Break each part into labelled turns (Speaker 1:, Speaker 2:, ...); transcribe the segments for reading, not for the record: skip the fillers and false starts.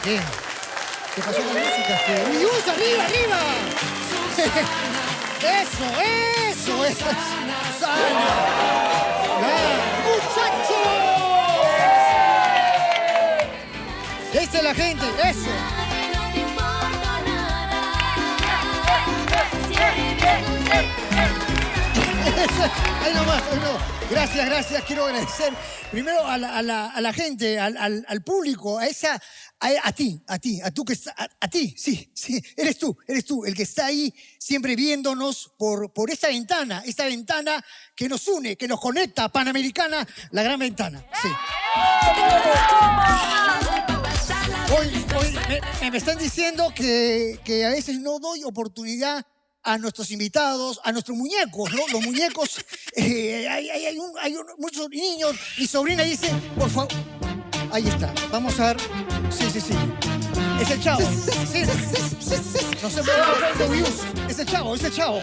Speaker 1: ¿Qué? ¿Qué pasó con la música? ¡Uyus, arriba, arriba! ¡Eso! ¡Sana! ¡Muchacho! ¡Esta es la gente! ¡Eso! Ahí nomás, ahí no. Gracias. Quiero agradecer primero a la gente, al público, a ti, sí, eres tú, el que está ahí siempre viéndonos por esta ventana que nos une, que nos conecta, Panamericana, la gran ventana, sí. Hoy me están diciendo que a veces no doy oportunidad a nuestros invitados, a nuestros muñecos, ¿no? Los muñecos, hay muchos niños. Mi sobrina dice, por favor, ahí está, vamos a ver, sí. Es el chavo, sí. No sé por qué, es el chavo.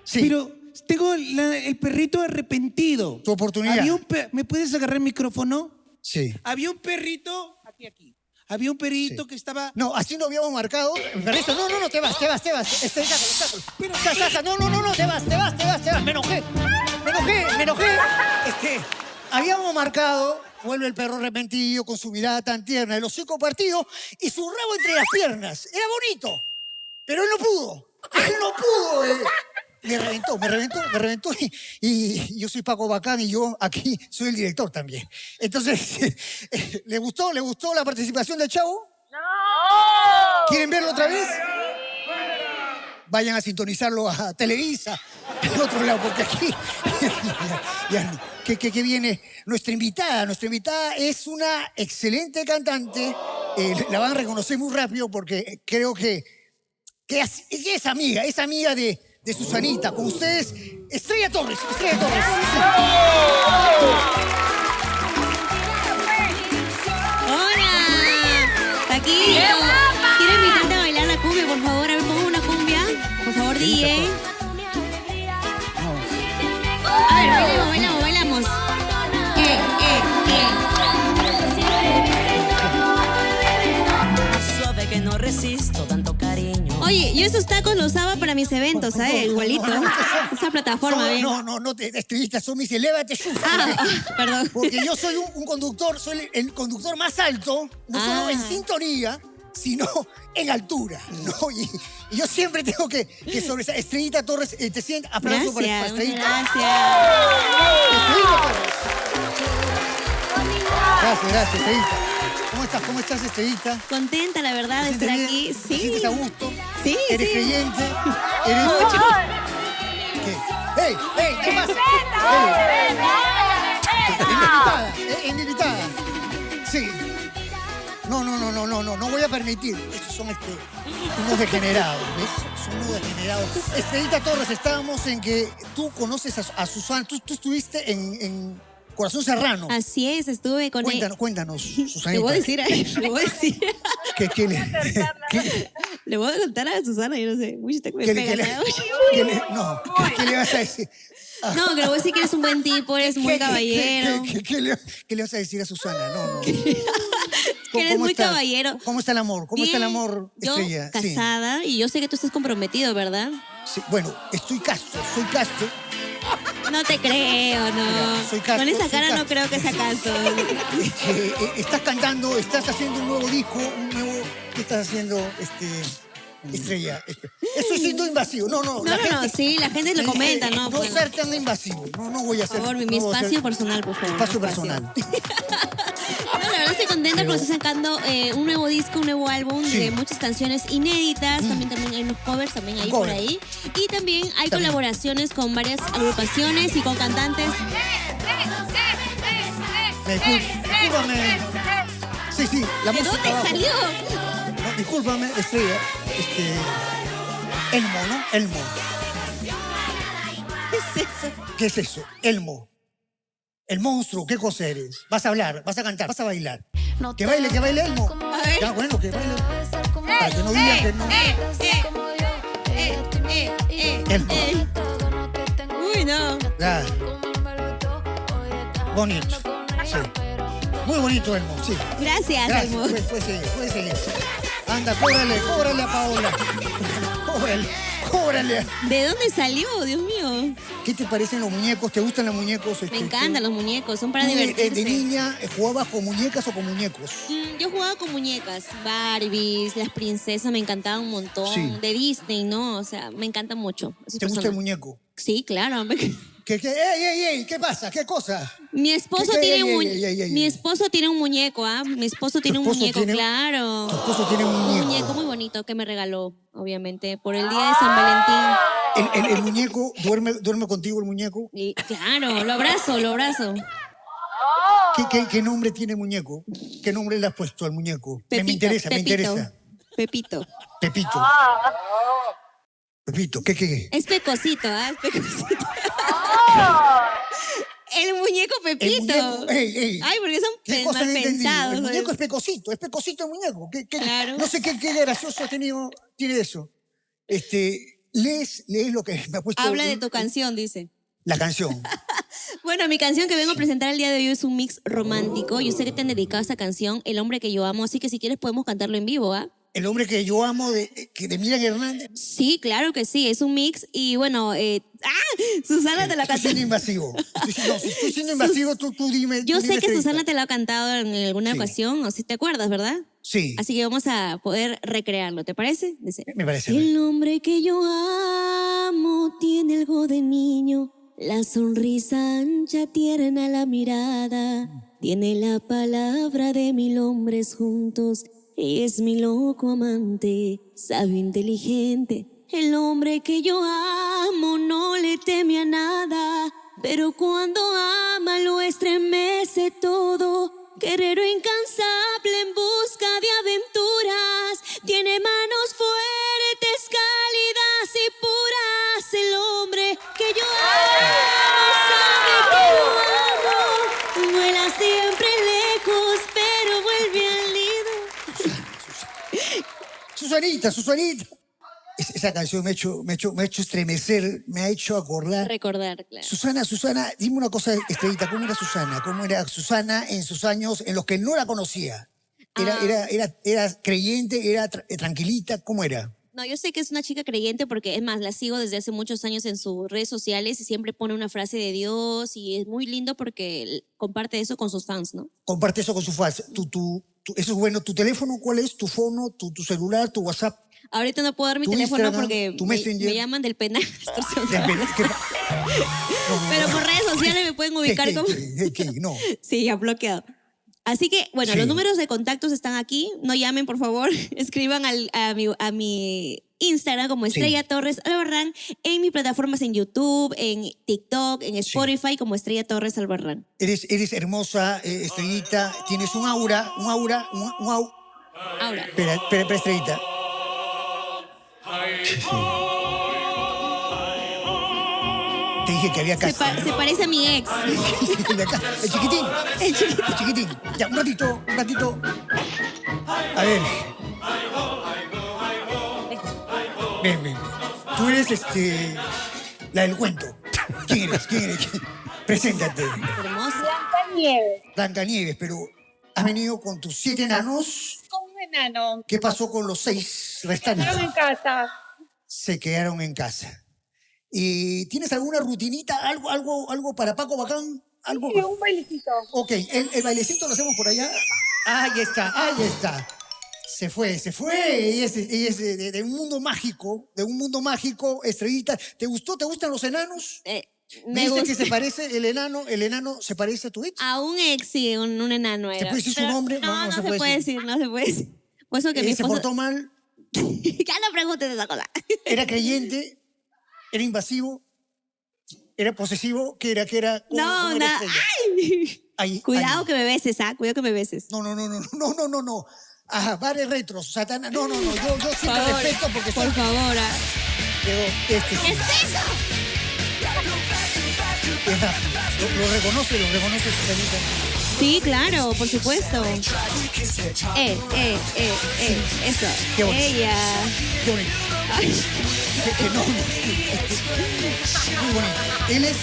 Speaker 1: Sí.
Speaker 2: Pero tengo el perrito arrepentido.
Speaker 1: Tu oportunidad.
Speaker 2: ¿Me puedes agarrar el micrófono?
Speaker 1: Sí.
Speaker 2: Había un perrito, aquí. Había un perrito que estaba...
Speaker 1: No, así no habíamos marcado. Perrito, no, te vas. Sácalo. Pero, Sasa, no, te vas. Me enojé. Habíamos marcado, vuelve el perro arrepentido con su mirada tan tierna, el hocico partido y su rabo entre las piernas. Era bonito, pero él no pudo. Me reventó y yo soy Paco Bacán y yo aquí soy el director también. Entonces, ¿le gustó la participación del chavo?
Speaker 3: ¡No!
Speaker 1: ¿Quieren verlo otra vez? Vayan a sintonizarlo a Televisa, al otro lado, porque aquí que viene nuestra invitada. Nuestra invitada es una excelente cantante. La van a reconocer muy rápido porque creo que es amiga de Susanita. Con ustedes, Estrella Torres.
Speaker 4: ¡Hola! Aquí. Quiero invitarte a bailar la cumbia, por favor. A ver, pongo una cumbia. Por favor, DJ. A ver, bailamos.
Speaker 5: Suave que no resisto tanto cariño.
Speaker 4: Oye, yo esos tacos los usaba para mis eventos, ¿sabes? Igualito. Esa plataforma, ¿ven?
Speaker 1: No, estuviste, son mis elévate.
Speaker 4: Perdón.
Speaker 1: Porque yo soy un conductor, soy el conductor más alto, no solo en sintonía, sino en altura, ¿no? Y yo siempre tengo que sobre esa Estrellita Torres, te siento, aplauso para Estrellita. Gracias, Estrellita. ¿Cómo estás, Estrellita?
Speaker 4: Contenta, la verdad, de estar aquí. Sí.
Speaker 1: ¿Te sientes a gusto?
Speaker 4: Sí.
Speaker 1: ¿Eres creyente? ¿Eres
Speaker 4: mucho?
Speaker 1: ¿Qué? ¡Ey! ¿Qué pasa? Invitada. Sí. No voy a permitir. Estos son unos degenerados, ¿ves? Son unos degenerados. Estrellita Torres, estábamos en que tú conoces a Susana. Tú estuviste en Corazón Serrano.
Speaker 4: Así es, estuve con él.
Speaker 1: Cuéntanos, Susanita.
Speaker 4: Le voy a decir. Le voy a contar a Susana, yo no sé. Uy, te me pega.
Speaker 1: ¿Qué le vas a decir?
Speaker 4: No, que le voy a decir que eres un buen tipo, eres muy caballero.
Speaker 1: ¿Qué le vas a decir a Susana? No.
Speaker 4: Que eres muy caballero.
Speaker 1: ¿Cómo está el amor? ¿Cómo está el amor, Estrella?
Speaker 4: Yo casada y yo sé que tú estás comprometido, ¿verdad?
Speaker 1: Sí, bueno, soy casto.
Speaker 4: No te creo, no.
Speaker 1: Mira, soy casto,
Speaker 4: con esa cara
Speaker 1: casto.
Speaker 4: no creo que sea casto.
Speaker 1: Estás cantando, estás haciendo un nuevo disco, ¿qué estás haciendo, Estrella? Estoy siendo invasivo. No,
Speaker 4: sí, la gente lo comenta, ¿no?
Speaker 1: No ser tan invasivo. No voy a ser.
Speaker 4: Por favor, mi espacio personal, por favor.
Speaker 1: Espacio personal.
Speaker 4: No, la verdad estoy contenta porque estoy sacando un nuevo disco, un nuevo álbum de muchas canciones inéditas. También hay unos covers también ahí por ahí. Y también hay colaboraciones con varias agrupaciones y con cantantes.
Speaker 1: Discúlpame. Sí, la
Speaker 4: ¿De
Speaker 1: música
Speaker 4: dónde
Speaker 1: abajo.
Speaker 4: salió?
Speaker 1: No, discúlpame, Estrella. Elmo, ¿no? Elmo. ¿Qué es eso? Elmo. El monstruo, ¿qué cosa eres? Vas a hablar, vas a cantar, vas a bailar. Que baile Elmo.
Speaker 4: A ver.
Speaker 1: Ya, bueno, que baile. Para que no digan que no. Elmo.
Speaker 4: Uy, no.
Speaker 1: Ya. Bonito. Sí. Muy bonito, Elmo, sí.
Speaker 4: Gracias, Elmo.
Speaker 1: Puedes seguir. Anda, cóbrale a Paola. Cóbrale.
Speaker 4: ¿De dónde salió, Dios mío?
Speaker 1: ¿Qué te parecen los muñecos? ¿Te gustan los muñecos?
Speaker 4: Me encantan los muñecos, son para
Speaker 1: ¿Tú
Speaker 4: divertirse.
Speaker 1: de niña jugabas con muñecas o con muñecos?
Speaker 4: Yo jugaba con muñecas, Barbies, las princesas me encantaban un montón.
Speaker 1: Sí.
Speaker 4: De Disney, ¿no? O sea, me encantan mucho. esos
Speaker 1: ¿Te gusta el
Speaker 4: personajes.
Speaker 1: muñeco?
Speaker 4: Sí, claro.
Speaker 1: ¡Ey! ¿Qué pasa? ¿Qué cosa?
Speaker 4: Mi esposo
Speaker 1: ¿Qué?
Speaker 4: tiene un
Speaker 1: Ey.
Speaker 4: Mi esposo tiene un muñeco, ¿ah? Mi esposo tiene un
Speaker 1: esposo
Speaker 4: muñeco,
Speaker 1: tiene-
Speaker 4: claro.
Speaker 1: Tu esposo tiene un
Speaker 4: Un
Speaker 1: muñeco.
Speaker 4: muñeco muy bonito que me regaló, obviamente, por el día de San Valentín.
Speaker 1: ¿El muñeco duerme contigo el muñeco?
Speaker 4: Y claro, lo abrazo.
Speaker 1: ¿Qué nombre tiene el muñeco? ¿Qué nombre le has puesto al muñeco? me interesa.
Speaker 4: Pepito.
Speaker 1: Pepito, ¿qué?
Speaker 4: Es pecosito, ¿ah? Es pecosito. El muñeco Pepito.
Speaker 1: El muñeco, ey.
Speaker 4: Ay, porque son
Speaker 1: ¿Qué cosa
Speaker 4: mal
Speaker 1: he entendido?
Speaker 4: pensados.
Speaker 1: El muñeco
Speaker 4: ¿sabes?
Speaker 1: es pecosito el muñeco.
Speaker 4: Claro.
Speaker 1: No sé qué gracioso tiene eso. Lees lo que me ha puesto.
Speaker 4: Habla de tu canción, dice.
Speaker 1: La canción.
Speaker 4: Bueno, mi canción que vengo a presentar el día de hoy es un mix romántico. Yo sé que te han dedicado a esta canción, El hombre que yo amo, así que si quieres podemos cantarlo en vivo, ¿ah?
Speaker 1: El hombre que yo amo de Miriam Hernández.
Speaker 4: Sí, claro que sí, es un mix y bueno, Susana te la
Speaker 1: Estoy
Speaker 4: cantó.
Speaker 1: siendo invasivo. Si estoy siendo invasivo, tú dime.
Speaker 4: Yo
Speaker 1: tú
Speaker 4: sé
Speaker 1: dime,
Speaker 4: que
Speaker 1: Estrellita.
Speaker 4: Susana te lo ha cantado en alguna
Speaker 1: Sí.
Speaker 4: ocasión, o si te acuerdas, ¿verdad?
Speaker 1: Sí.
Speaker 4: Así que vamos a poder recrearlo, ¿te parece? Dice,
Speaker 1: Me parece.
Speaker 4: el hombre que yo amo tiene algo de niño, la sonrisa ancha, tierna la mirada, tiene la palabra de 1000 hombres juntos, y es mi loco amante, sabio, inteligente. El hombre que yo amo no le teme a nada, pero cuando ama lo estremece todo. Guerrero incansable en busca de aventuras, tiene manos fuertes, cálidas y puras. El hombre que yo amo sabe que lo amo, vuela siempre lejos, pero vuelve al nido.
Speaker 1: Susanita. Esa canción me ha hecho estremecer, me ha hecho acordar.
Speaker 4: Recordar, claro.
Speaker 1: Susana, dime una cosa, Estrellita, ¿cómo era Susana? ¿Cómo era Susana en sus años en los que no la conocía? ¿Era creyente, era tranquilita? ¿Cómo era?
Speaker 4: No, yo sé que es una chica creyente porque, es más, la sigo desde hace muchos años en sus redes sociales y siempre pone una frase de Dios y es muy lindo porque comparte eso con sus fans, ¿no?
Speaker 1: Comparte eso con sus fans. Eso es bueno. ¿Tu teléfono cuál es? ¿Tu fono? ¿Tu celular? ¿Tu WhatsApp?
Speaker 4: Ahorita no puedo dar mi
Speaker 1: ¿Tu
Speaker 4: teléfono
Speaker 1: Instagram?
Speaker 4: porque
Speaker 1: ¿Tu
Speaker 4: me
Speaker 1: Messenger?
Speaker 4: llaman del penal.
Speaker 1: ¿Qué?
Speaker 4: Pero por redes sociales me pueden ubicar como...
Speaker 1: ¿Qué? No.
Speaker 4: Sí, ya bloqueado. Así que, bueno,
Speaker 1: Sí.
Speaker 4: los números de contactos están aquí. No llamen, por favor. Escriban a mi Instagram como Estrella Torres Albarrán, en mis plataformas en YouTube, en TikTok, en Spotify como Estrella Torres Albarrán.
Speaker 1: Eres hermosa, Estrellita. Tienes un aura.
Speaker 4: Ahora,
Speaker 1: Espera, Estrellita. Te dije que había
Speaker 4: se
Speaker 1: casa.
Speaker 4: se parece a mi ex.
Speaker 1: El chiquitín.
Speaker 4: El chiquito.
Speaker 1: El chiquitín. Ya, un ratito. A ver. Ven. Tú eres la del cuento. ¿Quién eres? Preséntate.
Speaker 4: Hermosa.
Speaker 1: Blancanieves, pero has venido con tus 7 enanos.
Speaker 3: Con un enano.
Speaker 1: ¿Qué pasó con los 6 restantes?
Speaker 3: Quedaron en casa.
Speaker 1: Se quedaron en casa. ¿Y tienes alguna rutinita, algo para Paco Bacán? ¿Algo?
Speaker 3: Y un bailecito.
Speaker 1: Ok, el bailecito lo hacemos por allá. Ahí está. Se fue. Ella es de un mundo mágico, Estrellita. ¿Te gustan los enanos?
Speaker 4: Me
Speaker 1: ¿Me dice
Speaker 4: gusta.
Speaker 1: que se parece el enano se parece a tu ex?
Speaker 4: A un ex, sí, un enano era.
Speaker 1: puede decir su
Speaker 4: Pero
Speaker 1: nombre?
Speaker 4: No, no se puede decir. Por eso que mi
Speaker 1: ¿Se
Speaker 4: esposo...
Speaker 1: portó mal?
Speaker 4: Ya no preguntes esa cosa.
Speaker 1: ¿Era creyente? ¿Era invasivo? ¿Era posesivo? ¿Qué era? ¿Cómo
Speaker 4: No,
Speaker 1: era
Speaker 4: nada.
Speaker 1: Estrella?
Speaker 4: ¡Ay!
Speaker 1: Ahí.
Speaker 4: Cuidado que me beses, ¿ah? Cuidado que me beses.
Speaker 1: No. Ajá, bares retros, Satana. No. Yo siempre
Speaker 4: favor,
Speaker 1: respeto porque
Speaker 4: Por favor, ¿ah?
Speaker 1: Pero
Speaker 4: ¿Qué es eso?
Speaker 1: lo reconoce, Susanita.
Speaker 4: Sí, claro, por supuesto. Eso.
Speaker 1: Qué bonito.
Speaker 4: Ella.
Speaker 1: Qué bonito.
Speaker 4: Ay,
Speaker 1: Que no. Muy bonito. Él es.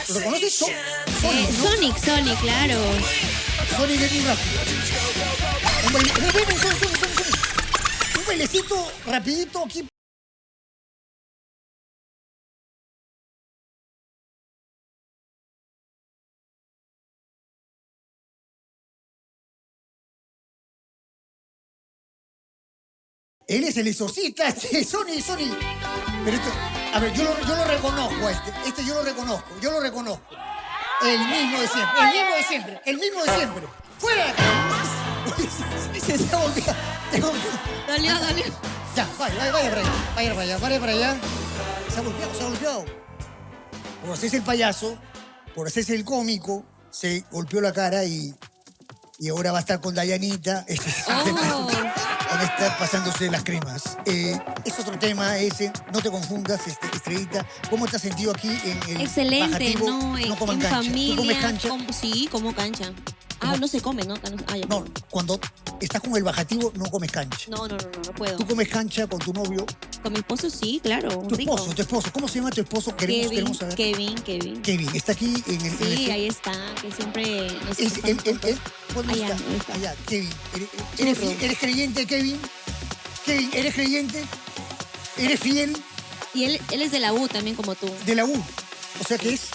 Speaker 1: ¿Lo reconoces? Sonic, ¿no?
Speaker 4: Sonic, claro.
Speaker 1: Sony, ven muy rápido. Un bailecito rapidito aquí. Él es el exorcista, Sony. Pero esto, a ver, yo lo reconozco a este yo lo reconozco. El mismo de siempre. ¡Fuera de acá! Se está volteando.
Speaker 4: Dolió.
Speaker 1: Ya, vaya para allá. Se ha golpeado. Por hacerse el payaso, por hacerse el cómico, se golpeó la cara y ahora va a estar con Dayanita. Van a estar pasándose las cremas. Es otro tema ese, no te confundas, Estrellita. ¿Cómo te has sentido aquí en el
Speaker 4: Excelente,
Speaker 1: Bajativo?
Speaker 4: no
Speaker 1: coman
Speaker 4: en
Speaker 1: cancha.
Speaker 4: familia.
Speaker 1: ¿Tú comes cancha?
Speaker 4: Sí, como cancha. No se come, ¿no? Ya.
Speaker 1: No, cuando estás con el Bajativo no comes cancha.
Speaker 4: No puedo.
Speaker 1: ¿Tú comes cancha con tu novio?
Speaker 4: Con mi esposo sí, claro.
Speaker 1: Tu
Speaker 4: rico.
Speaker 1: esposo. ¿Cómo se llama tu esposo? Queremos saber.
Speaker 4: Kevin.
Speaker 1: Kevin, está aquí en el...
Speaker 4: Sí, ahí está, que siempre nos
Speaker 1: ¿Dónde
Speaker 4: Allá,
Speaker 1: está?
Speaker 4: ahí está.
Speaker 1: Allá, Kevin. ¿Eres creyente, Kevin? Kevin, ¿eres creyente? ¿Eres fiel?
Speaker 4: Y él es de la U también, como tú.
Speaker 1: De la U. O sea que es...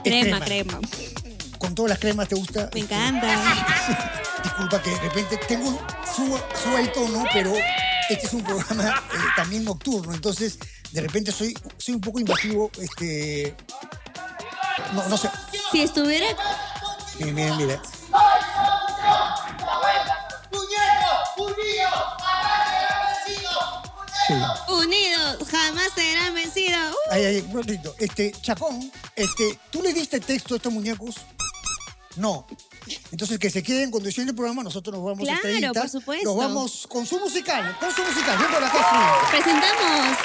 Speaker 4: Crema.
Speaker 1: ¿Con todas las cremas te gusta?
Speaker 4: Me encanta.
Speaker 1: Disculpa que de repente suba el tono, pero este es un programa también nocturno, entonces de repente soy un poco invasivo, no sé.
Speaker 4: Si estuviera...
Speaker 1: Mira. Sí.
Speaker 4: Unidos, jamás serán vencidos.
Speaker 1: Ay, un ratito. Chacón, ¿tú le diste texto a estos muñecos? No. Entonces, que se queden conduciendo el programa, nosotros nos vamos a
Speaker 4: Claro,
Speaker 1: Estrellita.
Speaker 4: por supuesto.
Speaker 1: Nos vamos con su musical. Ven por acá, Estrellita.
Speaker 4: Presentamos